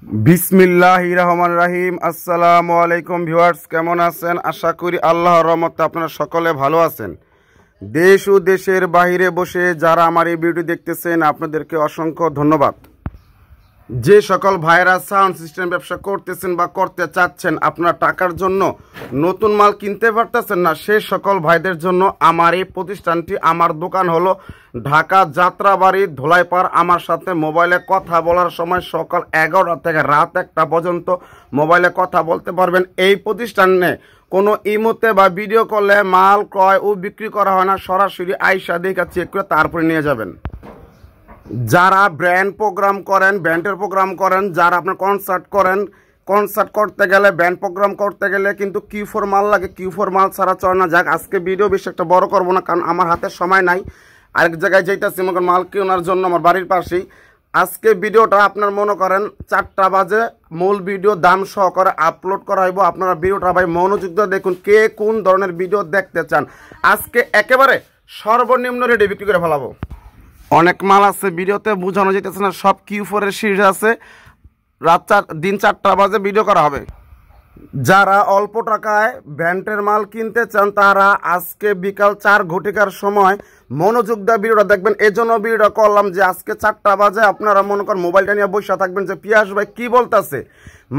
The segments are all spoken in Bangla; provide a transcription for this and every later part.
বিসমিল্লাহির রহমানির রহিম। আসসালামু আলাইকুম ভিউয়ার্স, কেমন আছেন? আশা করি আল্লাহর রহমতে আপনারা সকলে ভালো আছেন। দেশ ও দেশের বাইরে বসে যারা আমার এই ভিডিও দেখতেছেন আপনাদেরকে অসংখ্য ধন্যবাদ। যে সকল ভাইরা সাউন্ড সিস্টেম ব্যবসা করতেছেন বা করতে চাচ্ছেন, আপনারা টাকার জন্য নতুন মাল কিনতে পারতেছেন না, সে সকল ভাইদের জন্য আমার এই প্রতিষ্ঠানটি। আমার দোকান হলো ঢাকা যাত্রাবাড়ি ধোলাইপাড়। আমার সাথে মোবাইলে কথা বলার সময় সকাল 11টা থেকে রাত 1টা পর্যন্ত মোবাইলে কথা বলতে পারবেন। এই প্রতিষ্ঠানে কোনো ইমোতে বা ভিডিও কলে মাল ক্রয় ও বিক্রি করা হয় না, সরাসরি আইসা দেখে চেক করে তারপরে নিয়ে যাবেন। যারা ব্র্যান্ড প্রোগ্রাম করেন, ব্যান্ডের প্রোগ্রাম করেন, যারা আপনার কনসার্ট করেন, কনসার্ট করতে গেলে, ব্যান্ড প্রোগ্রাম করতে গেলে কিন্তু Q4 মাল লাগে, Q4 মাল ছাড়া চলে না। যাক, আজকে ভিডিও বেশি একটা বড় করবো না, কারণ আমার হাতে সময় নাই। আরেক জায়গায় যাইতেছি মনে করেন মাল কেনার জন্য, আমার বাড়ির পাশেই। আজকে ভিডিওটা আপনার মনে করেন 4টা বাজে মূল ভিডিও দাম সহকারে আপলোড করা হইব। আপনারা ভিডিওটা ভাই মনোযোগ দিয়ে দেখুন, কে কোন ধরনের ভিডিও দেখতে চান। আজকে একেবারে সর্বনিম্ন রেটে বিক্রি করে ফেলাবো। অনেক মাল আছে ভিডিওতে বোঝানো যেতেছে না, সব Q4 এর সিরিজ আছে। দিন 4টা বাজে ভিডিও করা হবে। যারা অল্প টাকায় ব্র্যান্ডের মাল কিনতে চান তারা আজকে বিকাল 4 ঘটিকার সময় মনোযোগ দিয়ে ভিডিওটা দেখবেন। এজন্য ভিডিওটা করলাম যে আজকে 4টা বাজে আপনারা মনে করেন মোবাইলটা নিয়ে বসে থাকবেন যে পিয়াস ভাই কি বলতেছে,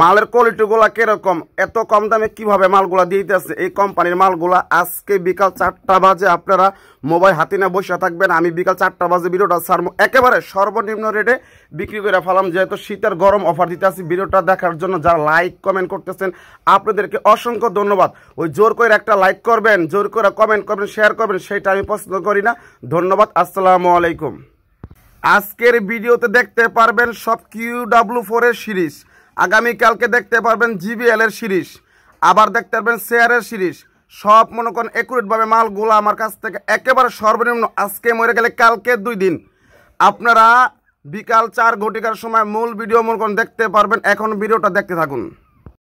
মালের কোয়ালিটিগুলা কিরকম, এত কম দামে কিভাবে মালগুলা দিতেছে এই কোম্পানির মালগুলা। আজকে বিকাল 4টা বাজে আপনারা মোবাইল হাতে নিয়ে বসে থাকবেন। আমি বিকাল 4টা বাজে ভিডিওটা ছাড়বো, একেবারে সর্বনিম্ন রেটে বিক্রি করে ফেলাম। যেহেতু শীতের গরম অফার দিতে আসি, ভিডিওটা দেখার জন্য যারা লাইক কমেন্ট করতেছেন আপনাদেরকে অসংখ্য ধন্যবাদ। ওই জোর করে একটা লাইক করবেন, জোর করে কমেন্ট করবেন, শেয়ার করবেন, সেটা আমি পছন্দ করি না। ধন্যবাদ, আসসালামু আলাইকুম। আজকের ভিডিওতে দেখতে পারবেন সব QW4 এর সিরিজ, আগামীকালকে দেখতে পারবেন JBL এর সিরিজ, আবার দেখতে পারবেন শেয়ারের সিরিজ। সব মনে করেন একুরেটভাবে মালগুলো আমার কাছ থেকে একেবারে সর্বনিম্ন। আজকে মরে গেলে কালকে 2 দিন আপনারা বিকাল 4 ঘটিকার সময় মূল ভিডিও মনে করেন দেখতে পারবেন। এখন ভিডিওটা দেখতে থাকুন।